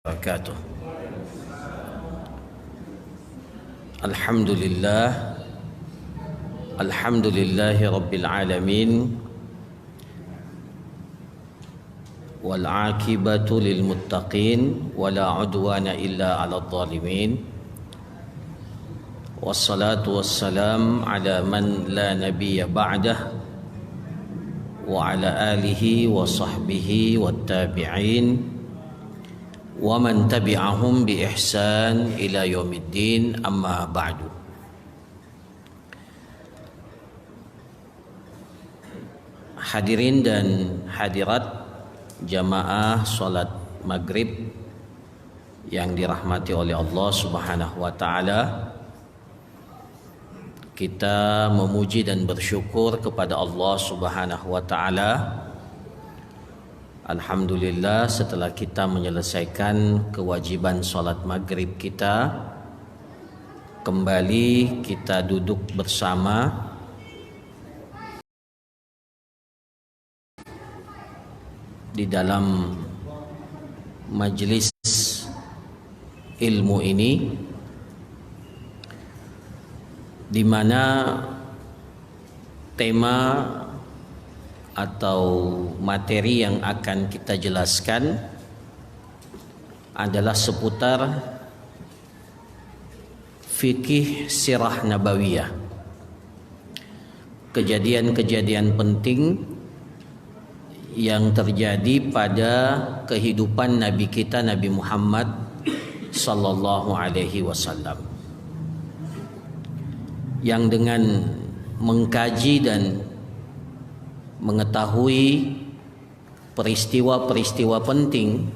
Wabarakatuh. Alhamdulillah, alhamdulillahi rabbil alamin, wal aqibatu lil muttaqin, wala udwana illa 'alal zalimin. Wassalatu wassalam ala man la nabiyya ba'dah, wa ala alihi wa sahbihi wat tabi'in wa man tabi'ahum bi ihsan ila yaumiddin, amma ba'du. Hadirin dan hadirat jamaah salat maghrib yang dirahmati oleh Allah Subhanahu wa taala, kita memuji dan bersyukur kepada Allah Subhanahu wa taala. Alhamdulillah, setelah kita menyelesaikan kewajiban salat maghrib kita, kembali kita duduk bersama di dalam majelis ilmu ini, di mana tema atau materi yang akan kita jelaskan adalah seputar fikih sirah nabawiyah, kejadian-kejadian penting yang terjadi pada kehidupan Nabi kita, Nabi Muhammad sallallahu alaihi wasallam, yang dengan mengkaji dan mengetahui peristiwa-peristiwa penting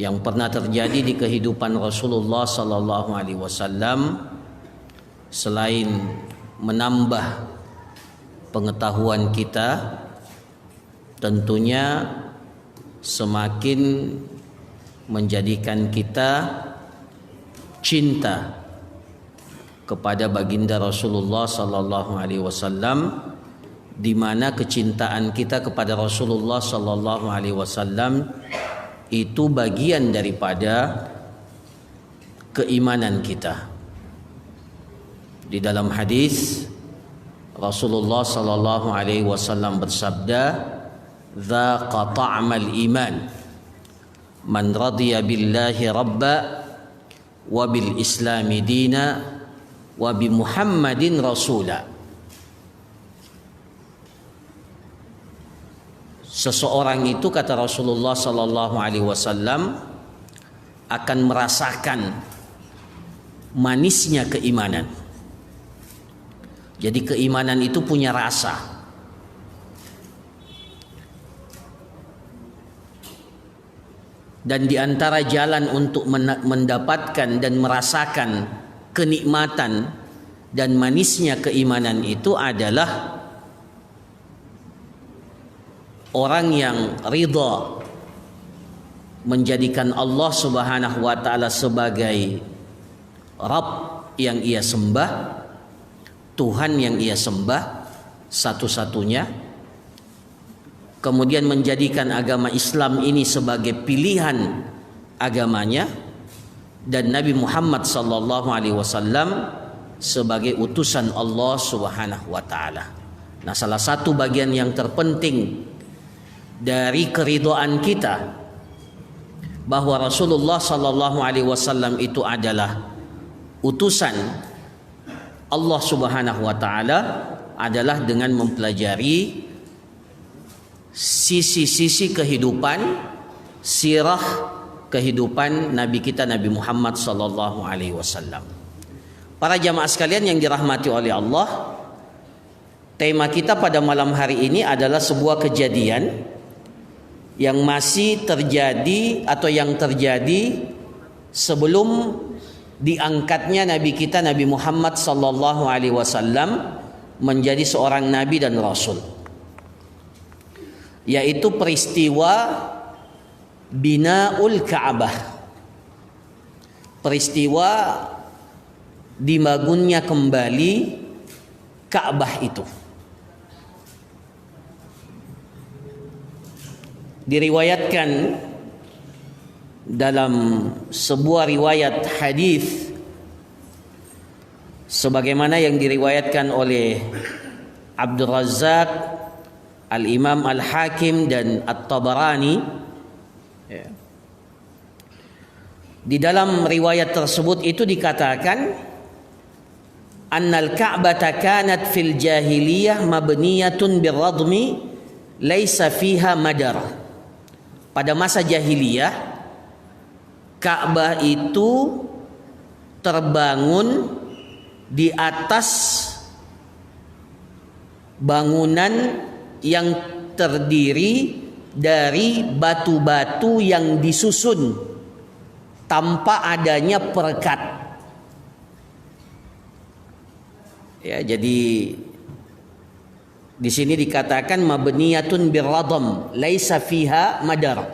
yang pernah terjadi di kehidupan Rasulullah sallallahu alaihi wasallam, selain menambah pengetahuan kita, tentunya semakin menjadikan kita cinta kepada baginda Rasulullah sallallahu alaihi wasallam, di mana kecintaan kita kepada Rasulullah sallallahu alaihi wasallam itu bagian daripada keimanan kita. Di dalam hadis Rasulullah sallallahu alaihi wasallam bersabda, "Dzaqa ta'mal iman man radiya billahi rabba wa bil islami dina wa bi Muhammadin rasula." Seseorang itu, kata Rasulullah sallallahu alaihi wasallam, akan merasakan manisnya keimanan. Jadi keimanan itu punya rasa. Dan di antara jalan untuk mendapatkan dan merasakan kenikmatan dan manisnya keimanan itu adalah orang yang ridha menjadikan Allah Subhanahu wa taala sebagai Rabb yang ia sembah, Tuhan yang ia sembah satu-satunya, kemudian menjadikan agama Islam ini sebagai pilihan agamanya, dan Nabi Muhammad sallallahu alaihi wasallam sebagai utusan Allah Subhanahu wa taala. Nah, salah satu bagian yang terpenting dari keridhaan kita bahwa Rasulullah sallallahu alaihi wasallam itu adalah utusan Allah Subhanahu wa taala adalah dengan mempelajari sisi-sisi kehidupan, sirah kehidupan Nabi kita, Nabi Muhammad sallallahu alaihi wasallam. Para jamaah sekalian yang dirahmati oleh Allah, tema kita pada malam hari ini adalah sebuah kejadian yang masih terjadi atau yang terjadi sebelum diangkatnya Nabi kita, Nabi Muhammad sallallahu alaihi wasallam menjadi seorang nabi dan rasul, yaitu peristiwa Binaul Ka'bah, peristiwa dibangunnya kembali Ka'bah itu. Diriwayatkan dalam sebuah riwayat hadis sebagaimana yang diriwayatkan oleh Abdul Razzaq, Al-Imam Al-Hakim dan At-Tabarani. Di dalam riwayat tersebut itu dikatakan annal Ka'bata kanat fil jahiliyah mabniyatun birradmi laisa fiha madar. Pada masa jahiliyah Ka'bah itu terbangun di atas bangunan yang terdiri dari batu-batu yang disusun tanpa adanya perekat. Ya, jadi di sini dikatakan mabniyatun birradam laisa fiha madar.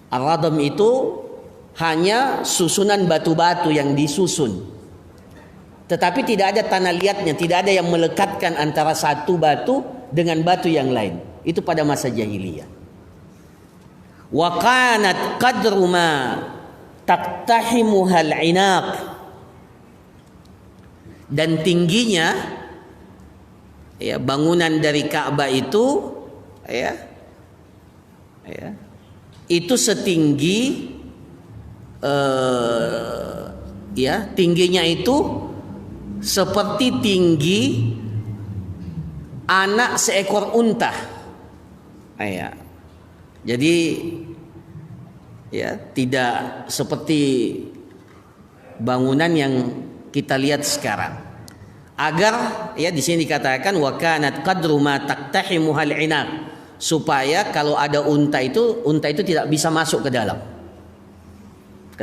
Ar-radam itu hanya susunan batu-batu yang disusun, tetapi tidak ada tanah liatnya, tidak ada yang melekatkan antara satu batu dengan batu yang lain. Itu pada masa jahiliyah. Wa kanat qadru ma taqtahimuhal inaq, dan tingginya ya bangunan dari Ka'bah itu itu setinggi tingginya itu seperti tinggi anak seekor unta. Jadi tidak seperti bangunan yang kita lihat sekarang. Agar di sini dikatakan wa kanat qadru ma taqtahimuhal inaq, supaya kalau ada unta itu tidak bisa masuk ke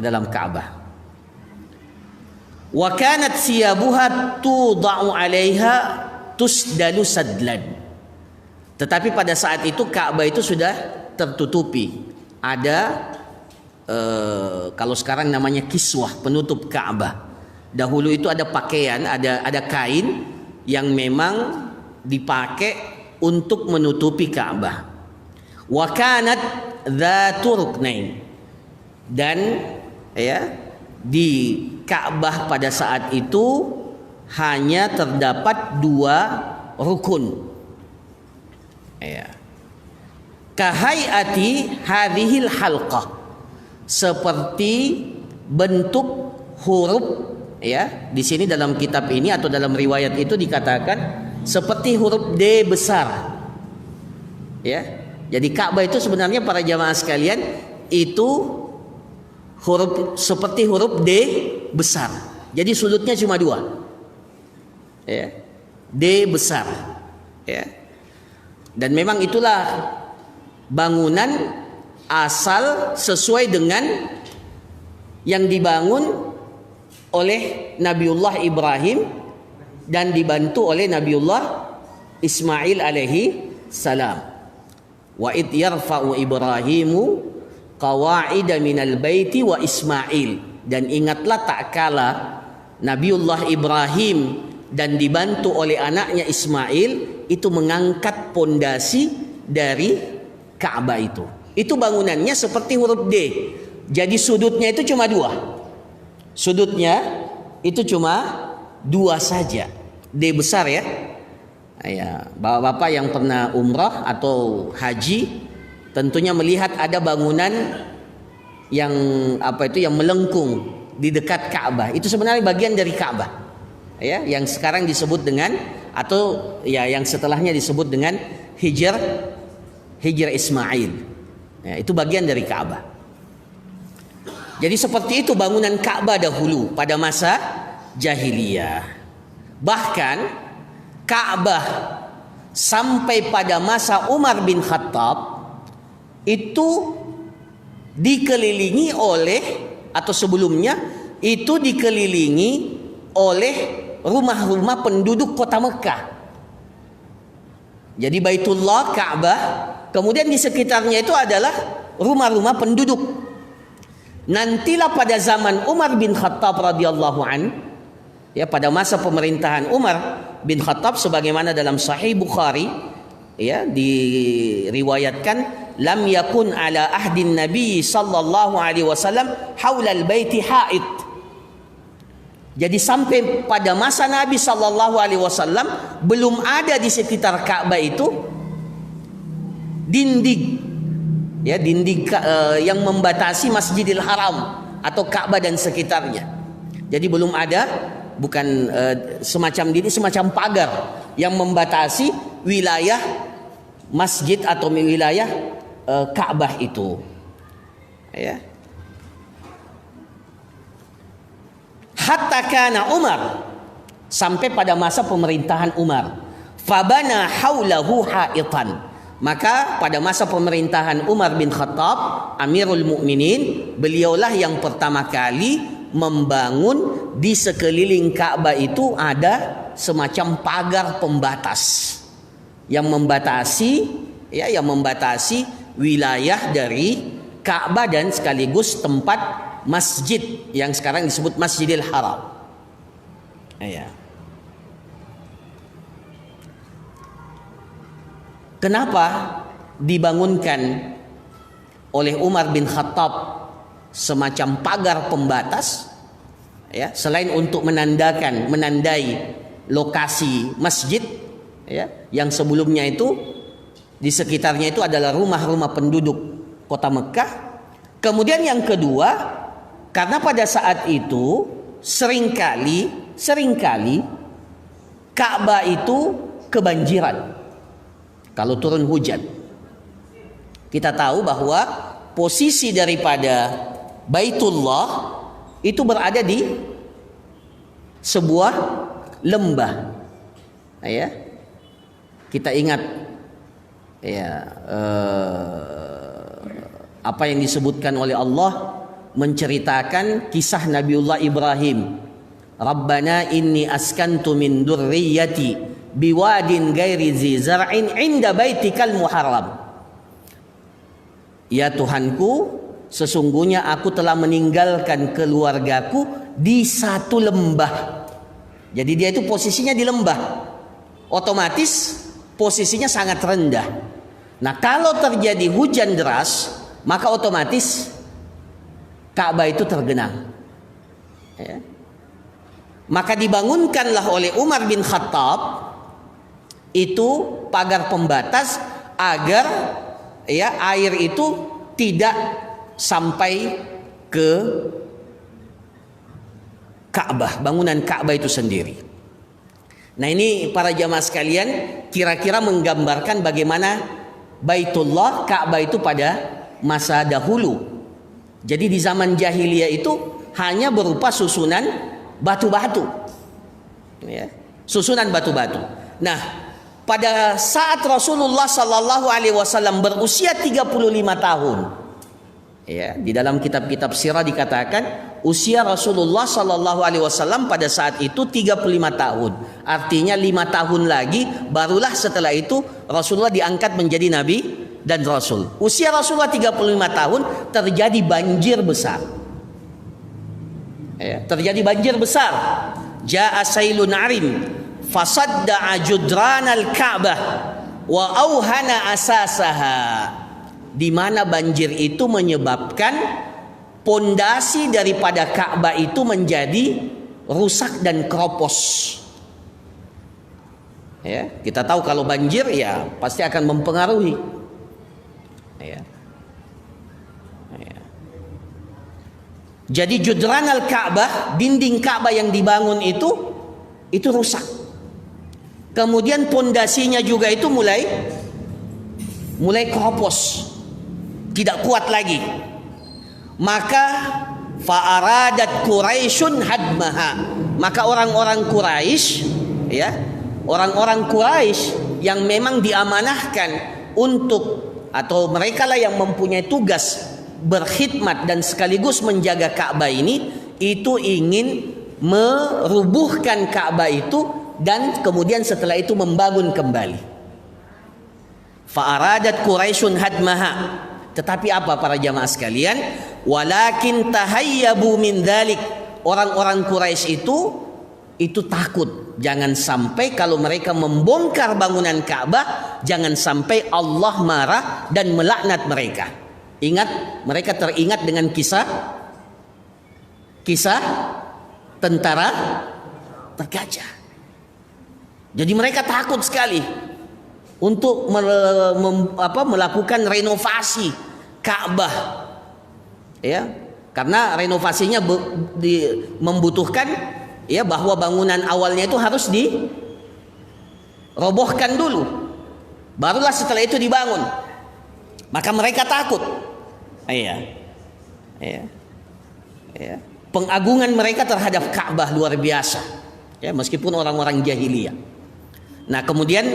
dalam Ka'bah. Wa kanat siyabuha tuda'u 'alaiha tusdalu sadlan. Tetapi pada saat itu Ka'bah itu sudah tertutupi. Ada kalau sekarang namanya kiswah, penutup Ka'bah. Dahulu itu ada pakaian, ada kain yang memang dipakai untuk menutupi Ka'bah. Wa kanat dzatu ruknain. Dan di Ka'bah pada saat itu hanya terdapat 2 rukun. Kahayati hadhil halqah, seperti bentuk huruf. Di sini dalam kitab ini atau dalam riwayat itu dikatakan seperti huruf D besar. Jadi Ka'bah itu sebenarnya para jamaah sekalian itu seperti huruf D besar. Jadi sudutnya cuma 2. D besar. Dan memang itulah bangunan asal sesuai dengan yang dibangun oleh Nabiullah Ibrahim dan dibantu oleh Nabiullah Ismail alaihi salam. Wa id yarfa'u Ibrahimu qawa'ida minal baiti wa Ismail. Dan ingatlah tak kala Nabiullah Ibrahim dan dibantu oleh anaknya Ismail itu mengangkat pondasi dari Ka'bah itu. Itu bangunannya seperti huruf D. Jadi sudutnya itu cuma 2. Sudutnya itu cuma 2 saja. D besar ya. Bapak-bapak yang pernah umrah atau haji tentunya melihat ada bangunan yang yang melengkung di dekat Ka'bah. Itu sebenarnya bagian dari Ka'bah. Yang sekarang disebut dengan atau yang setelahnya disebut dengan Hijr Ismail. Itu bagian dari Ka'bah. Jadi seperti itu bangunan Ka'bah dahulu pada masa jahiliyah. Bahkan Ka'bah sampai pada masa Umar bin Khattab itu dikelilingi oleh, atau sebelumnya itu dikelilingi oleh rumah-rumah penduduk kota Mekah. Jadi Baitullah, Ka'bah, kemudian di sekitarnya itu adalah rumah-rumah penduduk. Nantilah pada zaman Umar bin Khattab radhiyallahu an, pada masa pemerintahan Umar bin Khattab sebagaimana dalam Sahih Bukhari diriwayatkan lam yakun ala ahdin Nabi sallallahu alaihi wasallam haula al-baiti haid. Jadi sampai pada masa Nabi sallallahu alaihi wasallam belum ada di sekitar Ka'bah itu dinding, ya, dinding yang membatasi Masjidil Haram atau Ka'bah dan sekitarnya. Jadi belum ada, bukan semacam dinding, semacam pagar yang membatasi wilayah masjid atau wilayah Ka'bah itu. Ya. Hatta kana Umar, sampai pada masa pemerintahan Umar. Fabana haulahu haitan. Maka pada masa pemerintahan Umar bin Khattab, Amirul Mukminin, beliaulah yang pertama kali membangun di sekeliling Ka'bah itu ada semacam pagar pembatas yang membatasi, ya, yang membatasi wilayah dari Ka'bah dan sekaligus tempat masjid yang sekarang disebut Masjidil Haram. Ya. Kenapa dibangunkan oleh Umar bin Khattab semacam pagar pembatas? Ya, selain untuk menandai lokasi masjid, ya, yang sebelumnya itu di sekitarnya itu adalah rumah-rumah penduduk kota Mekah. Kemudian yang kedua, karena pada saat itu seringkali Ka'bah itu kebanjiran kalau turun hujan. Kita tahu bahwa posisi daripada Baitullah itu berada di sebuah lembah. Ya. Kita ingat, ya, apa yang disebutkan oleh Allah menceritakan kisah Nabiullah Ibrahim. Rabbana inni askantu min dzurriyyati biwadin ghairi zi zar'in 'inda baitikal muharram. Ya Tuhanku, sesungguhnya aku telah meninggalkan keluargaku di satu lembah. Jadi dia itu posisinya di lembah. Otomatis posisinya sangat rendah. Nah, kalau terjadi hujan deras, maka otomatis Ka'bah itu tergenang. Ya. Maka dibangunkanlah oleh Umar bin Khattab itu pagar pembatas agar, ya, air itu tidak sampai ke Ka'bah, bangunan Ka'bah itu sendiri. Nah, ini para jamaah sekalian kira-kira menggambarkan bagaimana Baitullah, Ka'bah itu pada masa dahulu. Jadi di zaman jahiliyah itu hanya berupa susunan batu-batu, ya, susunan batu-batu. Nah, pada saat Rasulullah Sallallahu Alaihi Wasallam berusia 35 tahun, ya, di dalam kitab-kitab sirah dikatakan usia Rasulullah Sallallahu Alaihi Wasallam pada saat itu 35 tahun. Artinya 5 tahun lagi barulah setelah itu Rasulullah diangkat menjadi Nabi dan Rasul. Usia Rasulullah 35 tahun terjadi banjir besar. Ya, terjadi banjir besar. Ja'a sailun arim fasadda'a judranal Ka'bah wa auhana asasaha. Di mana banjir itu menyebabkan pondasi daripada Ka'bah itu menjadi rusak dan keropos. Ya, kita tahu kalau banjir ya pasti akan mempengaruhi. Ya. Ya. Jadi judran al-Ka'bah, dinding Ka'bah yang dibangun itu rusak. Kemudian pondasinya juga itu mulai keropos, tidak kuat lagi. Maka fa'aradat Quraisyun hadmaha. Maka orang-orang Quraisy, ya, orang-orang Quraisy yang memang diamanahkan untuk, atau mereka lah yang mempunyai tugas berkhidmat dan sekaligus menjaga Ka'bah ini, itu ingin merubuhkan Ka'bah itu dan kemudian setelah itu membangun kembali. Fa'aradat Quraisyun hadmaha. Tetapi apa para jamaah sekalian? Walakin tahayyabu min dzalik. Orang-orang Quraisy itu itu takut jangan sampai kalau mereka membongkar bangunan Ka'bah, jangan sampai Allah marah dan melaknat mereka. Ingat, mereka teringat dengan kisah tentara bergajah. Jadi mereka takut sekali untuk melakukan renovasi Ka'bah, ya, karena renovasinya membutuhkan, ya, bahwa bangunan awalnya itu harus dirobohkan dulu, barulah setelah itu dibangun. Maka mereka takut, ya. Pengagungan mereka terhadap Ka'bah luar biasa, ya, meskipun orang-orang jahiliyah. Nah, kemudian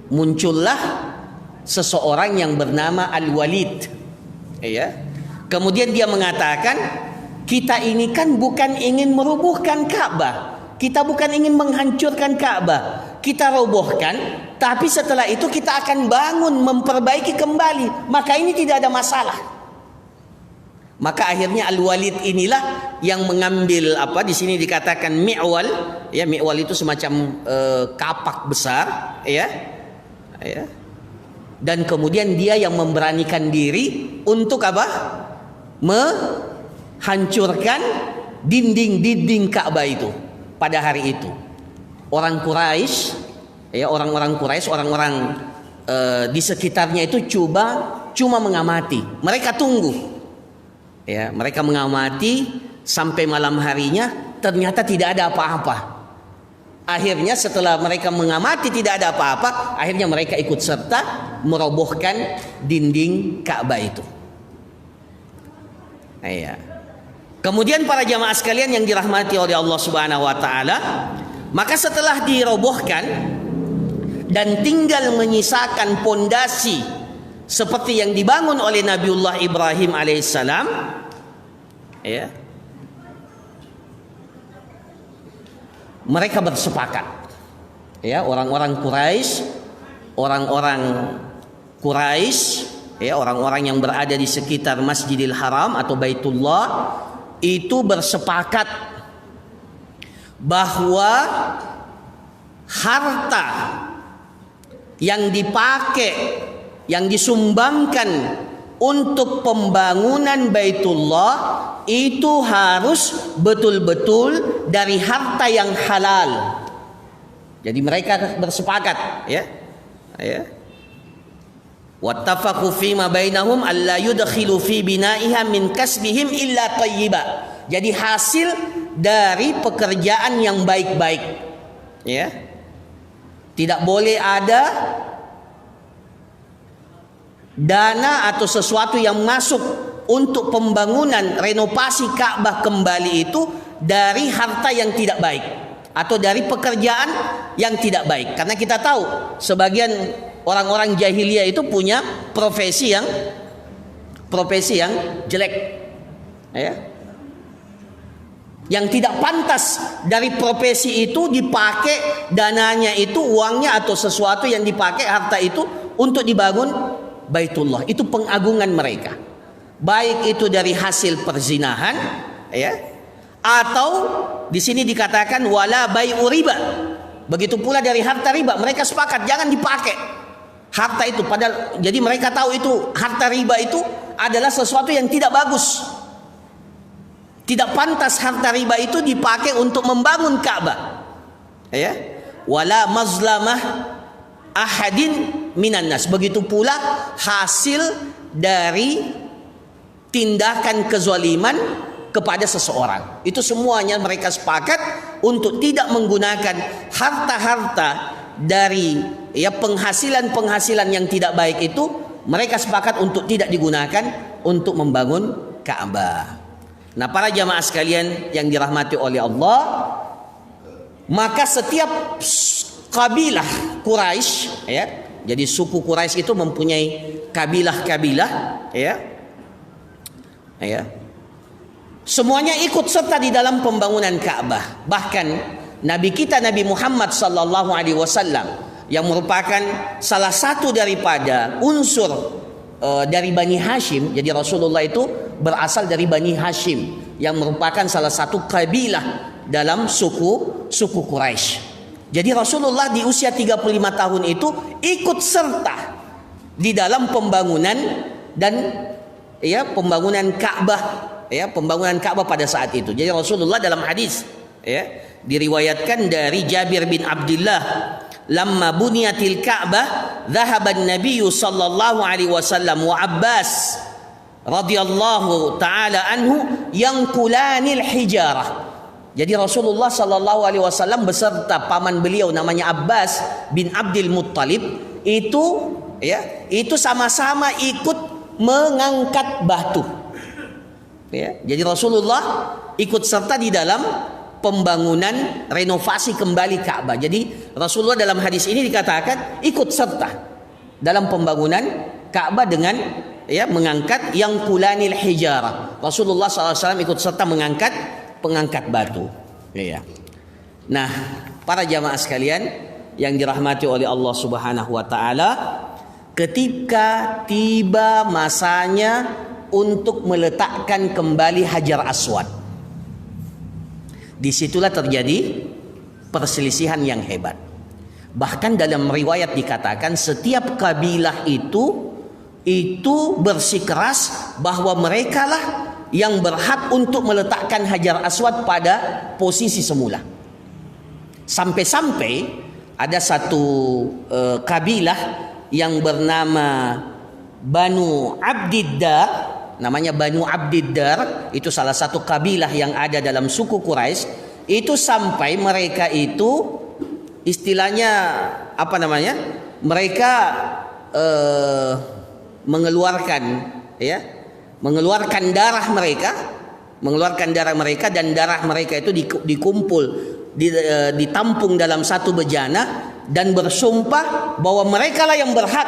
muncullah seseorang yang bernama Al-Walid, ya. Kemudian dia mengatakan, kita ini kan bukan ingin merubuhkan Ka'bah, kita bukan ingin menghancurkan Ka'bah, kita robohkan, tapi setelah itu kita akan bangun, memperbaiki kembali, maka ini tidak ada masalah. Maka akhirnya Al-Walid inilah yang mengambil di sini dikatakan mi'wal, ya, mi'wal itu semacam kapak besar, ya. Dan kemudian dia yang memberanikan diri untuk menghancurkan dinding-dinding Ka'bah itu pada hari itu. Orang Quraisy, ya, orang-orang Quraisy, orang-orang di sekitarnya itu cuma mengamati. Mereka tunggu. Ya, mereka mengamati sampai malam harinya, ternyata tidak ada apa-apa. Akhirnya setelah mereka mengamati tidak ada apa-apa, akhirnya mereka ikut serta merobohkan dinding Ka'bah itu. Ya. Kemudian para jamaah sekalian yang dirahmati oleh Allah Subhanahu wa taala, maka setelah dirobohkan dan tinggal menyisakan pondasi seperti yang dibangun oleh Nabiullah Ibrahim alaihissalam, ya, mereka bersepakat, ya, orang-orang Quraisy, ya, orang-orang yang berada di sekitar Masjidil Haram atau Baitullah itu bersepakat bahwa harta yang dipakai, yang disumbangkan untuk pembangunan Baitullah itu harus betul-betul dari harta yang halal. Jadi mereka bersepakat, ya. Wattafaqu fima bainahum alla yudkhilu fi bina'iha min kasbihim illa thayyiba. Jadi hasil dari pekerjaan yang baik-baik, ya. Tidak boleh ada dana atau sesuatu yang masuk untuk pembangunan renovasi Ka'bah kembali itu dari harta yang tidak baik atau dari pekerjaan yang tidak baik. Karena kita tahu sebagian orang-orang jahiliyah itu punya profesi yang jelek, ya. Yang tidak pantas dari profesi itu dipakai dananya itu, uangnya atau sesuatu yang dipakai harta itu untuk dibangun Baitullah. Itu pengagungan mereka, baik itu dari hasil perzinahan, ya, atau di sini dikatakan wala bai'u riba. Begitu pula dari harta riba, mereka sepakat jangan dipakai harta itu. Padahal jadi mereka tahu itu harta riba itu adalah sesuatu yang tidak bagus. Tidak pantas harta riba itu dipakai untuk membangun Ka'bah, ya. Wala mazlamah ahadin minan nas. Begitu pula hasil dari tindakan kezaliman kepada seseorang. Itu semuanya mereka sepakat untuk tidak menggunakan harta-harta dari, ya, penghasilan yang tidak baik itu. Mereka sepakat untuk tidak digunakan untuk membangun Ka'bah. Nah, para jamaah sekalian yang dirahmati oleh Allah, maka setiap kabilah Quraisy, ya, jadi suku Quraisy itu mempunyai kabilah-kabilah, ya. Semuanya ikut serta di dalam pembangunan Ka'bah. Bahkan Nabi kita Nabi Muhammad sallallahu alaihi wasallam yang merupakan salah satu daripada unsur dari Bani Hashim. Jadi Rasulullah itu berasal dari Bani Hashim yang merupakan salah satu kabilah dalam suku Quraisy. Jadi Rasulullah di usia 35 tahun itu ikut serta di dalam pembangunan dan pembangunan Ka'bah pada saat itu. Jadi Rasulullah dalam hadis diriwayatkan dari Jabir bin Abdullah, lamma buniyatil Ka'bah dhahaba an-nabiy sallallahu alaihi wasallam wa Abbas radhiyallahu taala anhu yanqulanil hijarah. Jadi Rasulullah sallallahu alaihi wasallam beserta paman beliau namanya Abbas bin Abdul Muttalib itu sama-sama ikut mengangkat batu. Jadi Rasulullah ikut serta di dalam pembangunan renovasi kembali Ka'bah. Jadi Rasulullah dalam hadis ini dikatakan ikut serta dalam pembangunan Ka'bah dengan mengangkat yang kulanil hijarah. Rasulullah SAW ikut serta pengangkat batu. Nah, para jamaah sekalian yang dirahmati oleh Allah Subhanahu wa taala, ketika tiba masanya untuk meletakkan kembali Hajar Aswad, disitulah terjadi perselisihan yang hebat. Bahkan dalam riwayat dikatakan setiap kabilah itu bersikeras bahwa merekalah yang berhak untuk meletakkan Hajar Aswad pada posisi semula. Sampai-sampai ada satu kabilah yang bernama Banu Abdiddar, namanya Banu Abdiddar, itu salah satu kabilah yang ada dalam suku Quraisy. Itu sampai mereka itu istilahnya mereka mengeluarkan darah mereka dan darah mereka itu dikumpul, ditampung dalam satu bejana dan bersumpah bahwa merekalah yang berhak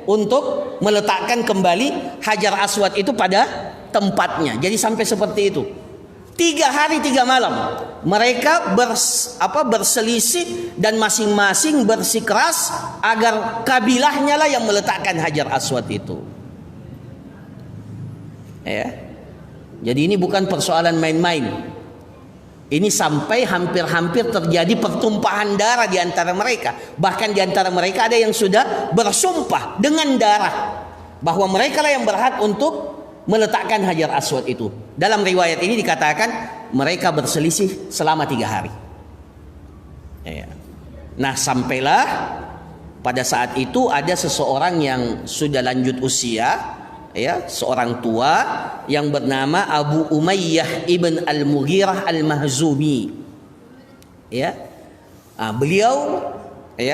untuk meletakkan kembali Hajar Aswad itu pada tempatnya. Jadi sampai seperti itu. 3 hari 3 malam mereka berselisih dan masing-masing bersikeras agar kabilahnya lah yang meletakkan Hajar Aswad itu. Jadi ini bukan persoalan main-main. Ini sampai hampir-hampir terjadi pertumpahan darah di antara mereka. Bahkan di antara mereka ada yang sudah bersumpah dengan darah bahwa mereka lah yang berhak untuk meletakkan Hajar Aswad itu. Dalam riwayat ini dikatakan mereka berselisih selama 3 hari. Nah, sampailah pada saat itu ada seseorang yang sudah lanjut usia, seorang tua yang bernama Abu Umayyah ibn al-Mughirah al-Mahzumi. Beliau,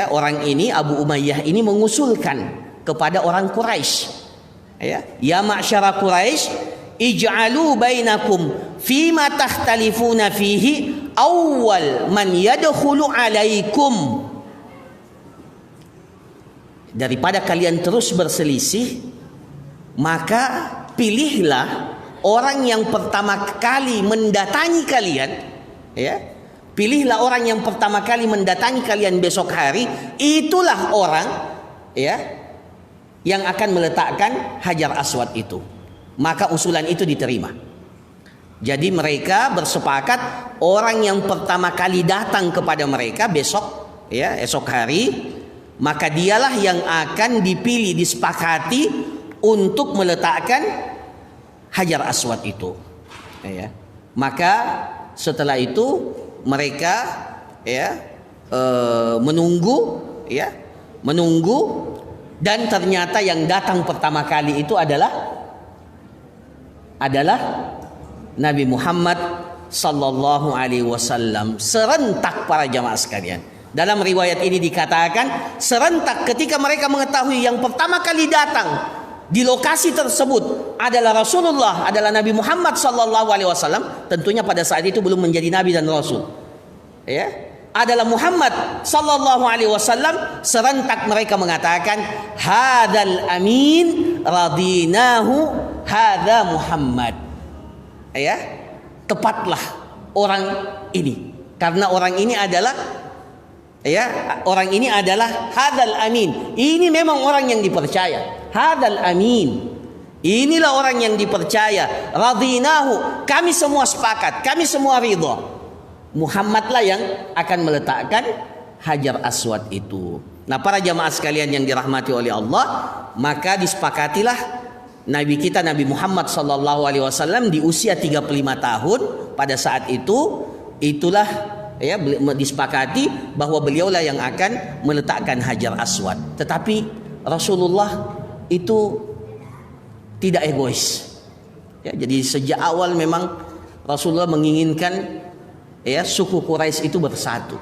orang ini, Abu Umayyah ini mengusulkan kepada orang Quraisy, ya ma'syara Quraisy, ij'alu bainakum fima takhtalifuna fihi awwal man yadkhulu alaikum. Daripada kalian terus berselisih, maka pilihlah orang yang pertama kali mendatangi kalian, pilihlah orang yang pertama kali mendatangi kalian besok hari, itulah orang yang akan meletakkan Hajar Aswad itu. Maka usulan itu diterima. Jadi mereka bersepakat orang yang pertama kali datang kepada mereka esok hari, maka dialah yang akan dipilih, disepakati untuk meletakkan Hajar Aswad itu. Maka setelah itu mereka menunggu dan ternyata yang datang pertama kali itu adalah Nabi Muhammad sallallahu alaihi wasallam. Serentak para jamaah sekalian. Dalam riwayat ini dikatakan serentak ketika mereka mengetahui yang pertama kali datang di lokasi tersebut adalah Rasulullah, adalah Nabi Muhammad sallallahu alaihi wasallam. Tentunya pada saat itu belum menjadi nabi dan rasul. Adalah Muhammad sallallahu alaihi wasallam, serentak mereka mengatakan hadzal amin radinahu hadza Muhammad. Tepatlah orang ini, karena orang ini adalah hadzal amin. Ini memang orang yang dipercaya. Hadzal amin. Inilah orang yang dipercaya. Radinahu, kami semua sepakat, kami semua ridha. Muhammadlah yang akan meletakkan Hajar Aswad itu. Nah, para jamaah sekalian yang dirahmati oleh Allah, maka disepakatilah Nabi kita Nabi Muhammad sallallahu alaihi wasallam di usia 35 tahun pada saat itu, itulah ya disepakati bahwa beliaulah yang akan meletakkan Hajar Aswad. Tetapi Rasulullah itu tidak egois. Ya, jadi sejak awal memang Rasulullah menginginkan ya suku Quraisy itu bersatu.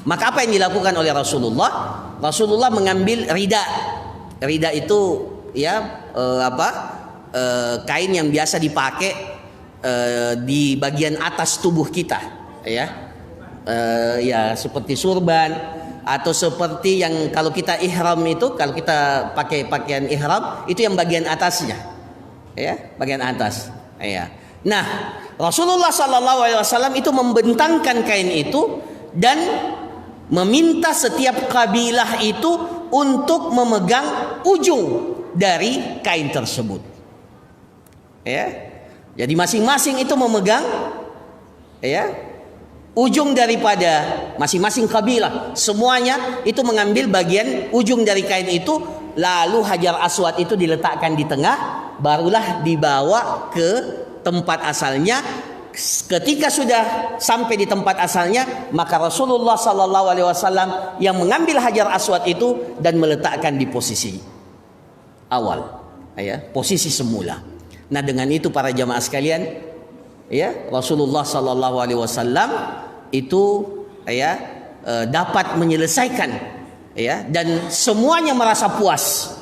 Maka apa yang dilakukan oleh Rasulullah? Rasulullah mengambil rida. Rida itu ya kain yang biasa dipakai di bagian atas tubuh kita, ya. Ya seperti surban atau seperti yang kalau kita ihram itu, kalau kita pakai pakaian ihram itu yang bagian atasnya, ya, bagian atas, ya. Nah, Rasulullah sallallahu alaihi wasallam itu membentangkan kain itu dan meminta setiap kabilah itu untuk memegang ujung dari kain tersebut, ya. Jadi masing-masing itu memegang, ya, ujung daripada masing-masing kabilah, semuanya itu mengambil bagian ujung dari kain itu, lalu Hajar Aswad itu diletakkan di tengah, barulah dibawa ke tempat asalnya. Ketika sudah sampai di tempat asalnya, maka Rasulullah sallallahu alaihi wasallam yang mengambil Hajar Aswad itu dan meletakkan di posisi awal, ya, posisi semula. Nah, dengan itu para jamaah sekalian, ya, Rasulullah sallallahu alaihi wasallam itu ya dapat menyelesaikan, ya, dan semuanya merasa puas.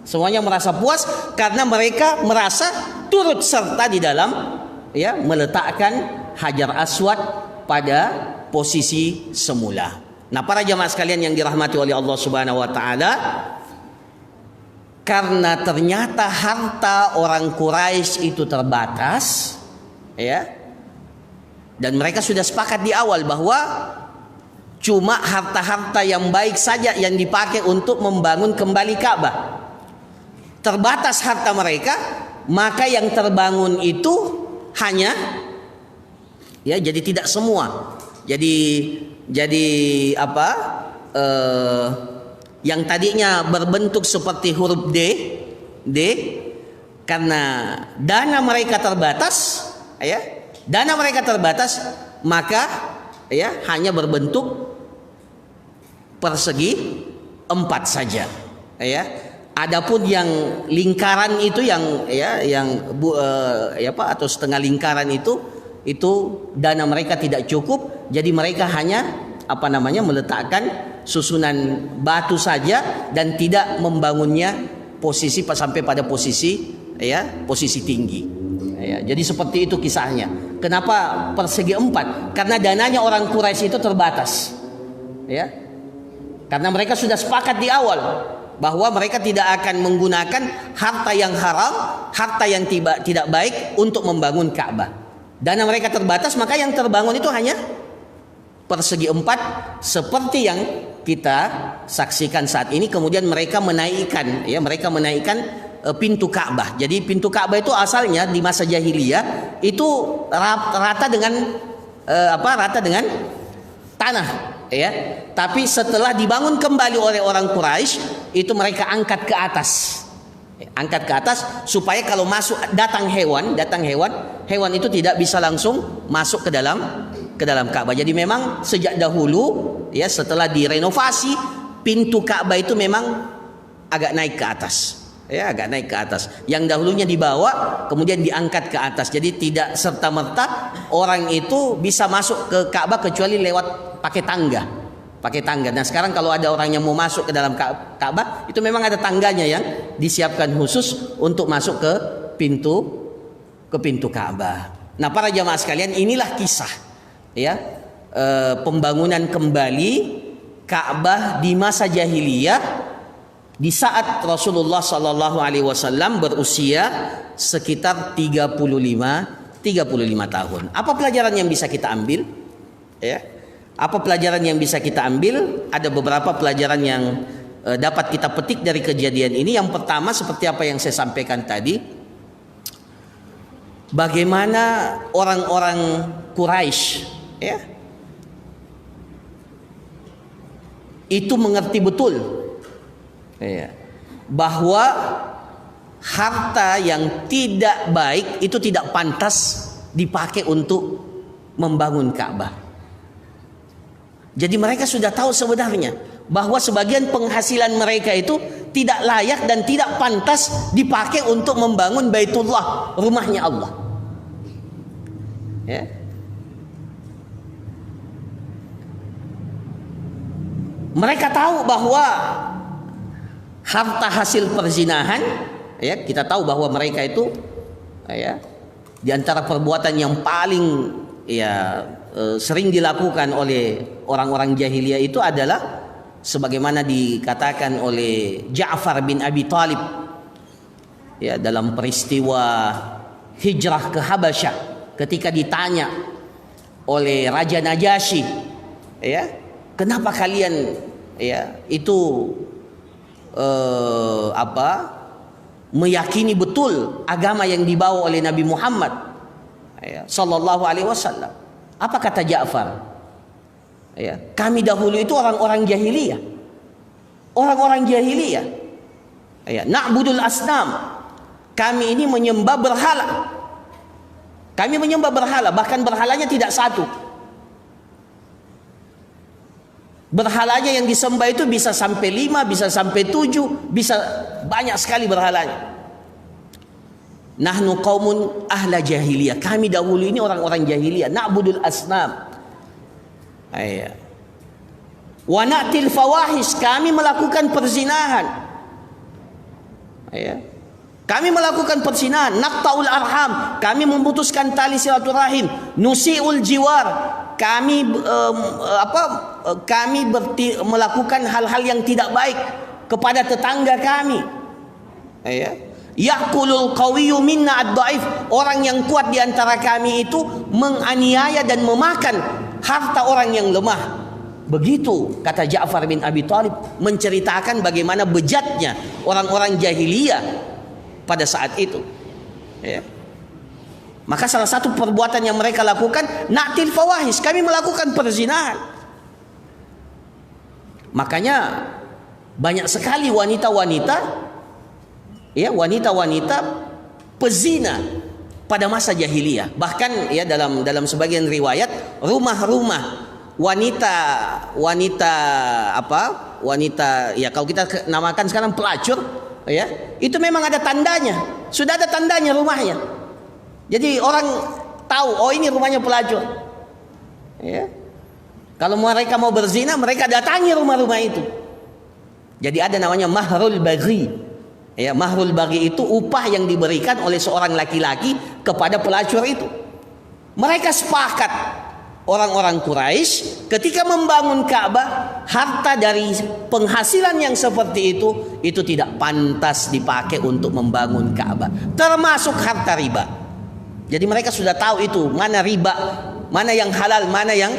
Semuanya merasa puas karena mereka merasa turut serta di dalam ya meletakkan Hajar Aswad pada posisi semula. Nah, para jamaah sekalian yang dirahmati oleh Allah Subhanahu wa taala, karena ternyata harta orang Quraisy itu terbatas, ya. Dan mereka sudah sepakat di awal bahwa cuma harta-harta yang baik saja yang dipakai untuk membangun kembali Ka'bah. Terbatas harta mereka, maka yang terbangun itu hanya, ya, jadi tidak semua. Jadi apa? Yang tadinya berbentuk seperti huruf D, karena dana mereka terbatas, ya, dana mereka terbatas, maka ya hanya berbentuk persegi 4 saja, ya. Adapun yang lingkaran itu yang atau setengah lingkaran itu dana mereka tidak cukup, jadi mereka hanya meletakkan susunan batu saja dan tidak membangunnya sampai pada posisi tinggi. Ya, jadi seperti itu kisahnya. Kenapa persegi 4? Karena dananya orang Quraisy itu terbatas, ya. Karena mereka sudah sepakat di awal bahwa mereka tidak akan menggunakan harta yang haram, harta yang tidak baik untuk membangun Ka'bah. Dana mereka terbatas, maka yang terbangun itu hanya persegi 4 seperti yang kita saksikan saat ini. Kemudian mereka menaikkan pintu Ka'bah. Jadi pintu Ka'bah itu asalnya di masa jahiliyah itu rata dengan tanah, ya. Tapi setelah dibangun kembali oleh orang Quraisy, itu mereka angkat ke atas. Angkat ke atas supaya kalau datang hewan itu tidak bisa langsung masuk ke dalam Ka'bah. Jadi memang sejak dahulu, ya, setelah direnovasi, pintu Ka'bah itu memang agak naik ke atas. Ya, agak naik ke atas. Yang dahulunya dibawa kemudian diangkat ke atas. Jadi tidak serta-merta orang itu bisa masuk ke Ka'bah kecuali lewat pakai tangga. Nah, sekarang kalau ada orang yang mau masuk ke dalam Ka'bah, itu memang ada tangganya yang disiapkan khusus untuk masuk ke pintu Ka'bah. Nah, para jamaah sekalian, inilah kisah, ya, pembangunan kembali Ka'bah di masa jahiliyah di saat Rasulullah sallallahu alaihi wasallam berusia sekitar 35 tahun. Apa pelajaran yang bisa kita ambil? Ya. Apa pelajaran yang bisa kita ambil? Ada beberapa pelajaran yang dapat kita petik dari kejadian ini, yang pertama seperti apa yang saya sampaikan tadi, bagaimana orang-orang Quraisy ya itu mengerti betul ya, bahwa harta yang tidak baik itu tidak pantas dipakai untuk membangun Ka'bah. Jadi mereka sudah tahu sebenarnya bahwa sebagian penghasilan mereka itu tidak layak dan tidak pantas dipakai untuk membangun Baitullah, rumahnya Allah. Ya. Mereka tahu bahwa harta hasil perzinahan, ya, kita tahu bahwa mereka itu ya di antara perbuatan yang paling sering dilakukan oleh orang-orang jahiliyah itu adalah sebagaimana dikatakan oleh Ja'far bin Abi Thalib ya dalam peristiwa hijrah ke Habasyah, ketika ditanya oleh Raja Najasyi ya, kenapa kalian ya itu meyakini betul agama yang dibawa oleh Nabi Muhammad ya, sallallahu alaihi wasallam. Apa kata Ja'far? Ya, kami dahulu itu orang-orang jahiliyah. Orang-orang jahiliyah. Ya, na'budul asnam. Kami ini menyembah berhala. Kami menyembah berhala, bahkan berhalanya tidak satu. Berhalanya yang disembah itu bisa sampai 5, bisa sampai 7, bisa banyak sekali berhalanya. Nahnu qaumun ahla jahiliyah. Kami dahulu ini orang-orang jahiliyah. Na'budul asnam. Ayah. Wa na'til fawahis. Kami melakukan perzinahan. Ayah. Kami melakukan perzinahan. Naqta'ul arham. Kami memutuskan tali silaturahim. Nusi'ul jiwar. Kami melakukan hal-hal yang tidak baik kepada tetangga kami. Ayah. Yaqulul qawiyyu minna ad-dhaif. Orang yang kuat di antara kami itu menganiaya dan memakan harta orang yang lemah. Begitu kata Ja'far bin Abi Thalib, menceritakan bagaimana bejatnya orang-orang jahiliyah pada saat itu ya. Maka salah satu perbuatan yang mereka lakukan, na'til fawahis, kami melakukan perzinahan. Makanya banyak sekali wanita-wanita ya, wanita-wanita pezina pada masa jahiliyah. Bahkan ya dalam sebagian riwayat, rumah-rumah wanita ya, kalau kita namakan sekarang pelacur ya, itu memang ada tandanya. Sudah ada tandanya rumahnya. Jadi orang tahu, oh ini rumahnya pelacur. Ya. Kalau mereka mau berzina, mereka datangi rumah-rumah itu. Jadi ada namanya mahrul baghi. Ya, mahrul baghi itu upah yang diberikan oleh seorang laki-laki kepada pelacur itu. Mereka sepakat, orang-orang Quraisy, ketika membangun Ka'bah, harta dari penghasilan yang seperti itu tidak pantas dipakai untuk membangun Ka'bah, termasuk harta riba. Jadi mereka sudah tahu itu, mana riba, mana yang halal, mana yang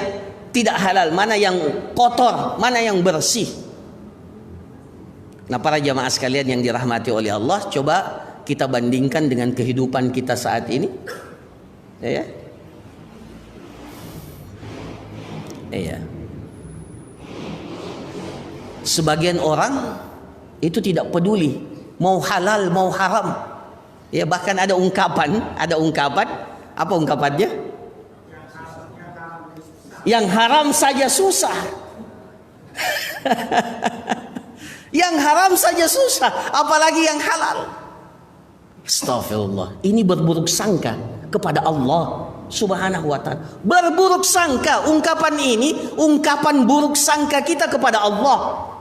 tidak halal, mana yang kotor, mana yang bersih. Nah, para jamaah sekalian yang dirahmati oleh Allah, coba kita bandingkan dengan kehidupan kita saat ini. Ya. Iya. Sebagian orang itu tidak peduli mau halal mau haram. Ya, bahkan ada ungkapan, apa ungkapannya? Yang haram saja susah. Yang haram saja susah, apalagi yang halal. Astagfirullah. Ini berburuk sangka kepada Allah Subhanahu wa ta'ala. Berburuk sangka. Ungkapan ini ungkapan buruk sangka kita kepada Allah.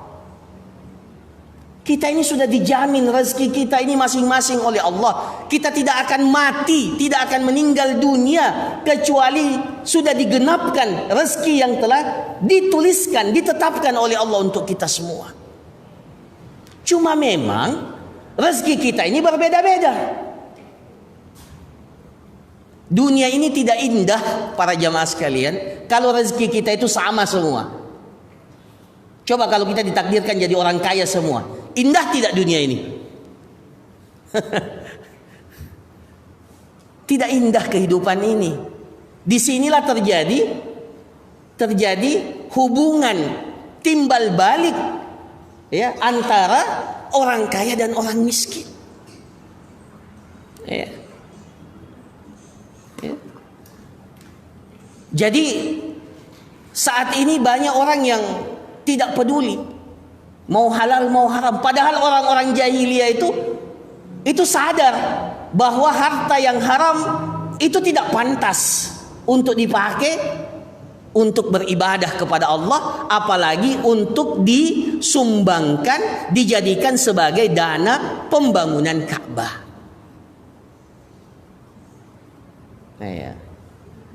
Kita ini sudah dijamin rezeki kita ini masing-masing oleh Allah. Kita tidak akan mati, tidak akan meninggal dunia kecuali sudah digenapkan rezeki yang telah dituliskan, ditetapkan oleh Allah untuk kita semua. Cuma memang rezeki kita ini berbeda-beda. Dunia ini tidak indah para jamaah sekalian kalau rezeki kita itu sama semua. Coba kalau kita ditakdirkan jadi orang kaya semua, indah tidak dunia ini? Tidak indah kehidupan ini. Disinilah terjadi hubungan timbal balik, ya, antara orang kaya dan orang miskin. Ya. Ya. Jadi saat ini banyak orang yang tidak peduli mau halal mau haram, padahal orang-orang jahiliyah itu sadar bahwa harta yang haram itu tidak pantas untuk dipakai untuk beribadah kepada Allah, apalagi untuk disumbangkan, dijadikan sebagai dana pembangunan Ka'bah. Ya.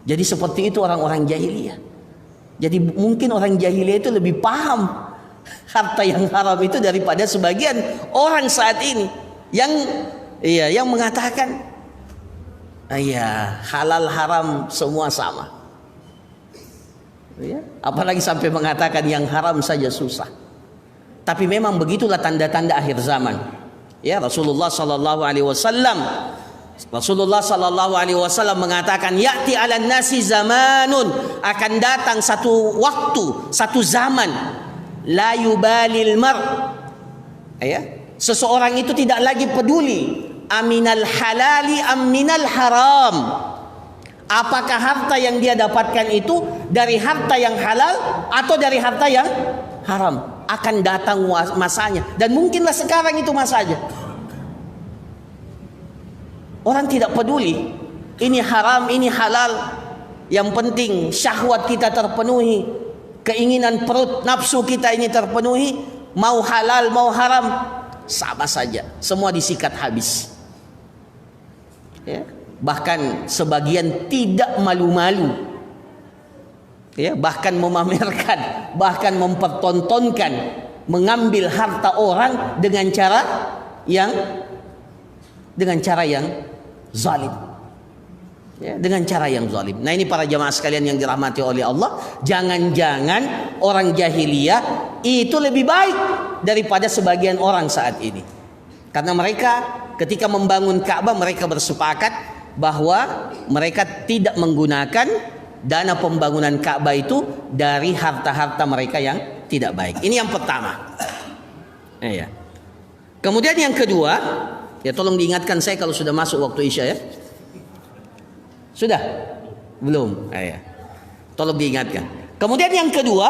Jadi seperti itu orang-orang jahiliyah. Jadi mungkin orang jahiliyah itu lebih paham harta yang haram itu daripada sebagian orang saat ini yang mengatakan halal haram semua sama. Ya, apalagi sampai mengatakan yang haram saja susah. Tapi memang begitulah tanda-tanda akhir zaman. Ya, Rasulullah sallallahu alaihi wasallam mengatakan, ya'ti 'alan nasi zamanun, akan datang satu waktu, satu zaman, la yubalil mar, ya, seseorang itu tidak lagi peduli aminal halali aminal haram, apakah harta yang dia dapatkan itu dari harta yang halal atau dari harta yang haram. Akan datang masanya, dan mungkinlah sekarang itu masanya. Orang tidak peduli ini haram, ini halal. Yang penting syahwat kita terpenuhi, keinginan perut nafsu kita ini terpenuhi. Mau halal mau haram sama saja, semua disikat habis. Ya. Bahkan sebagian tidak malu-malu, ya, bahkan memamerkan, bahkan mempertontonkan, mengambil harta orang dengan cara yang zalim, ya, dengan cara yang zalim. Nah, ini para jamaah sekalian yang dirahmati oleh Allah, jangan-jangan orang jahiliyah itu lebih baik daripada sebagian orang saat ini. Karena mereka ketika membangun Ka'bah, mereka bersepakat bahwa mereka tidak menggunakan dana pembangunan Ka'bah itu dari harta-harta mereka yang tidak baik. Ini yang pertama. Ya. Kemudian yang kedua, ya, tolong diingatkan saya kalau sudah masuk waktu Isya, ya. Sudah? Belum? Ya. Tolong diingatkan. Kemudian yang kedua,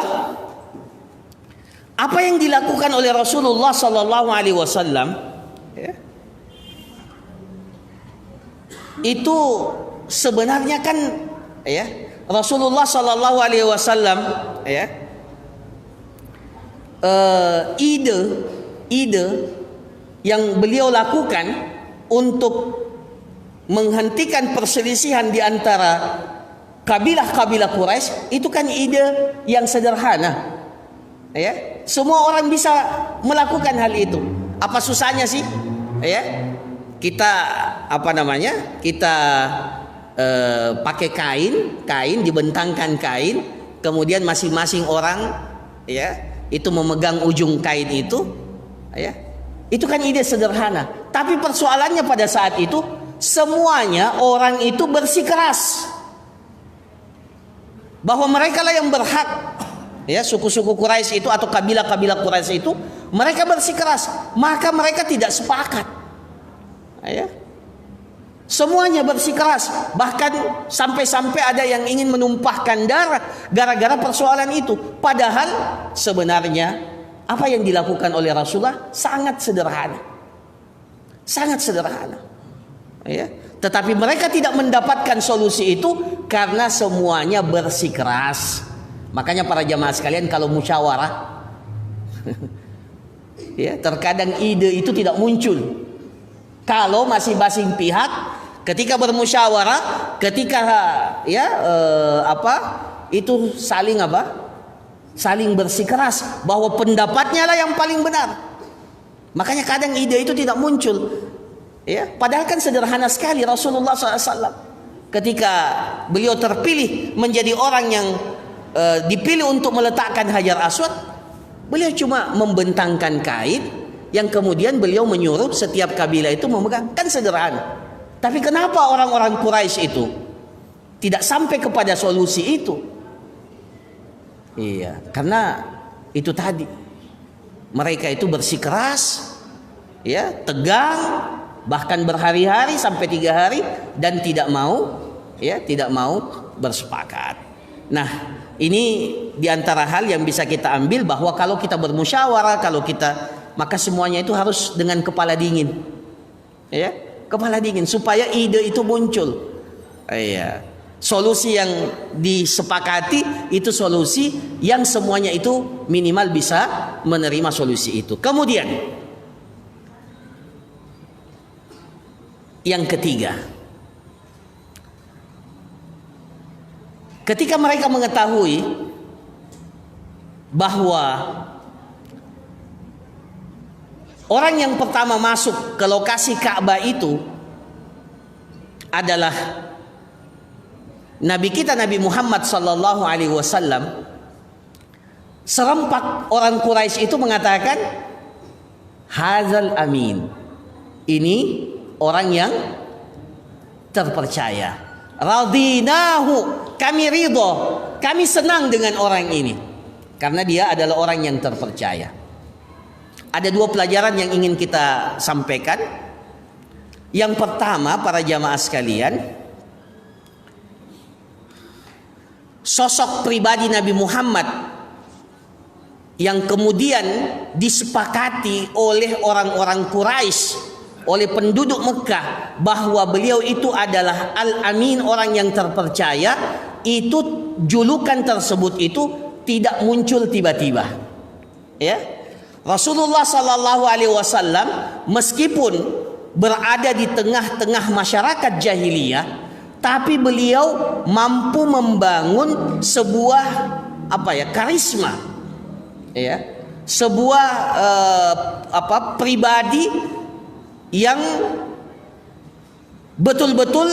apa yang dilakukan oleh Rasulullah sallallahu alaihi wasallam, ya, itu sebenarnya kan, ya, Rasulullah sallallahu alaihi wasallam, ya, ide yang beliau lakukan untuk menghentikan perselisihan di antara kabilah-kabilah Quraisy itu kan ide yang sederhana. Ya, semua orang bisa melakukan hal itu. Apa susahnya sih? Ya, kita Kita pakai kain, dibentangkan kain, kemudian masing-masing orang, ya, itu memegang ujung kain itu, ya. Itu kan ide sederhana. Tapi persoalannya pada saat itu semuanya orang itu bersikeras bahwa mereka lah yang berhak, ya, suku-suku Quraisy itu atau kabilah-kabilah Quraisy itu, mereka bersikeras, maka mereka tidak sepakat. Ya. Semuanya bersikeras, bahkan sampai-sampai ada yang ingin menumpahkan darah gara-gara persoalan itu. Padahal sebenarnya apa yang dilakukan oleh Rasulullah sangat sederhana. Sangat sederhana. Ya. Tetapi mereka tidak mendapatkan solusi itu karena semuanya bersikeras. Makanya para jamaah sekalian, kalau musyawarah ya, terkadang ide itu tidak muncul. Kalau masing-masing pihak ketika bermusyawarah, ketika itu saling bersikeras bahwa pendapatnya lah yang paling benar. Makanya kadang ide itu tidak muncul. Ya, padahal kan sederhana sekali. Rasulullah SAW ketika beliau terpilih menjadi orang yang dipilih untuk meletakkan Hajar Aswad, Beliau cuma membentangkan kain yang kemudian beliau menyuruh setiap kabilah itu memegang. Kan sederhana. Tapi kenapa orang-orang Quraisy itu tidak sampai kepada solusi itu? Iya, karena itu tadi. Mereka itu bersikeras, ya, tegang, bahkan berhari-hari sampai 3 hari dan tidak mau bersepakat. Nah, ini diantara hal yang bisa kita ambil bahwa kalau kita bermusyawarah, maka semuanya itu harus dengan kepala dingin, ya, kepala dingin supaya ide itu muncul. Iya. Solusi yang disepakati itu solusi yang semuanya itu minimal bisa menerima solusi itu. Kemudian yang ketiga, ketika mereka mengetahui bahwa orang yang pertama masuk ke lokasi Ka'bah itu adalah Nabi kita Nabi Muhammad sallallahu alaihi wasallam, serempak orang Quraisy itu mengatakan, "Hadzal amin." Ini orang yang terpercaya. Radinahu, kami ridho, kami senang dengan orang ini karena dia adalah orang yang terpercaya. Ada 2 pelajaran yang ingin kita sampaikan. Yang pertama, para jamaah sekalian, sosok pribadi Nabi Muhammad yang kemudian disepakati oleh orang-orang Quraisy, oleh penduduk Mekah, bahwa beliau itu adalah Al-Amin, orang yang terpercaya, itu julukan tersebut itu tidak muncul tiba-tiba. Ya, Rasulullah Sallallahu Alaihi Wasallam meskipun berada di tengah-tengah masyarakat jahiliyah, tapi beliau mampu membangun sebuah karisma, ya, sebuah pribadi yang betul-betul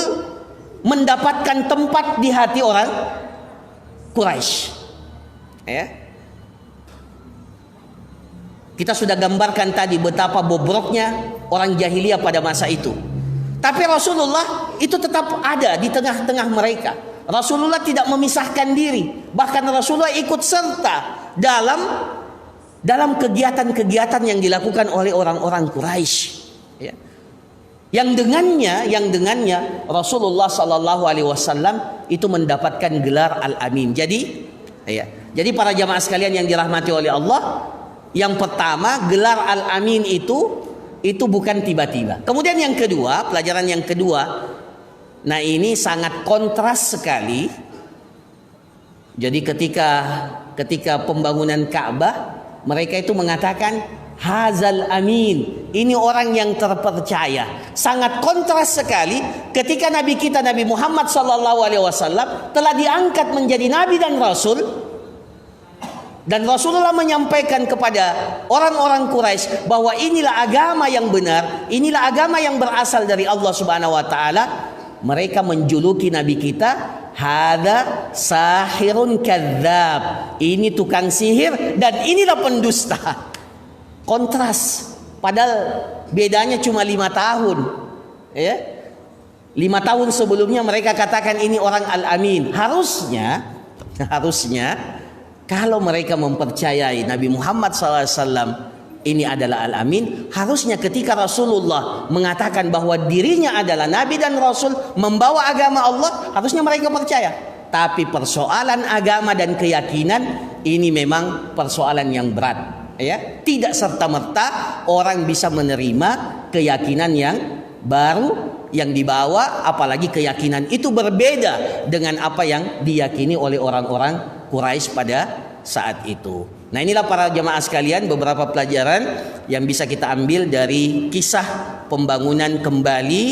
mendapatkan tempat di hati orang Quraisy. Ya. Kita sudah gambarkan tadi betapa bobroknya orang jahiliyah pada masa itu. Tapi Rasulullah itu tetap ada di tengah-tengah mereka. Rasulullah tidak memisahkan diri. Bahkan Rasulullah ikut serta dalam kegiatan-kegiatan yang dilakukan oleh orang-orang Quraisy. Ya. Yang dengannya Rasulullah Sallallahu Alaihi Wasallam itu mendapatkan gelar Al-Amin. Jadi para jamaah sekalian yang dirahmati oleh Allah, yang pertama, gelar Al-Amin itu bukan tiba-tiba. Kemudian yang kedua, pelajaran yang kedua, nah ini sangat kontras sekali. Jadi ketika pembangunan Ka'bah, mereka itu mengatakan Hazal Amin, ini orang yang terpercaya. Sangat kontras sekali ketika Nabi kita Nabi Muhammad SAW telah diangkat menjadi Nabi dan Rasul. Dan Rasulullah menyampaikan kepada orang-orang Quraisy bahwa inilah agama yang benar, inilah agama yang berasal dari Allah Subhanahu wa taala. Mereka menjuluki Nabi kita, "Hadza sahirun kadzdzab." Ini tukang sihir dan inilah pendusta. Kontras. Padahal bedanya cuma 5 tahun. Ya. 5 tahun sebelumnya mereka katakan ini orang Al-Amin. Harusnya kalau mereka mempercayai Nabi Muhammad SAW ini adalah Al-Amin, harusnya ketika Rasulullah mengatakan bahwa dirinya adalah Nabi dan Rasul membawa agama Allah, harusnya mereka percaya. Tapi persoalan agama dan keyakinan ini memang persoalan yang berat. Ya, tidak serta-merta orang bisa menerima keyakinan yang baru yang dibawa, apalagi keyakinan itu berbeda dengan apa yang diyakini oleh orang-orang Quraisy pada saat itu. Nah, inilah para jemaah sekalian beberapa pelajaran yang bisa kita ambil dari kisah pembangunan kembali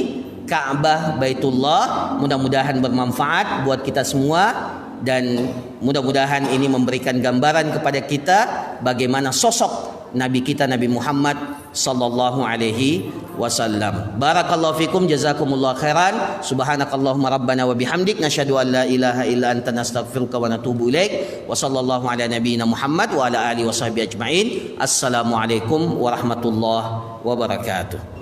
Ka'bah Baitullah. Mudah-mudahan bermanfaat buat kita semua dan mudah-mudahan ini memberikan gambaran kepada kita bagaimana sosok Nabi kita Nabi Muhammad sallallahu alaihi wasallam. Barakallahu fikum, jazakumullah khairan. Subhanakallahumma rabbana wa bihamdik, nasyhadu an la ilaha illa anta, nastaghfiruka wa natubu ilaik. Wa sallallahu ala nabiyyina Muhammad wa ala alihi washabbihi ajmain. Assalamualaikum warahmatullahi wabarakatuh.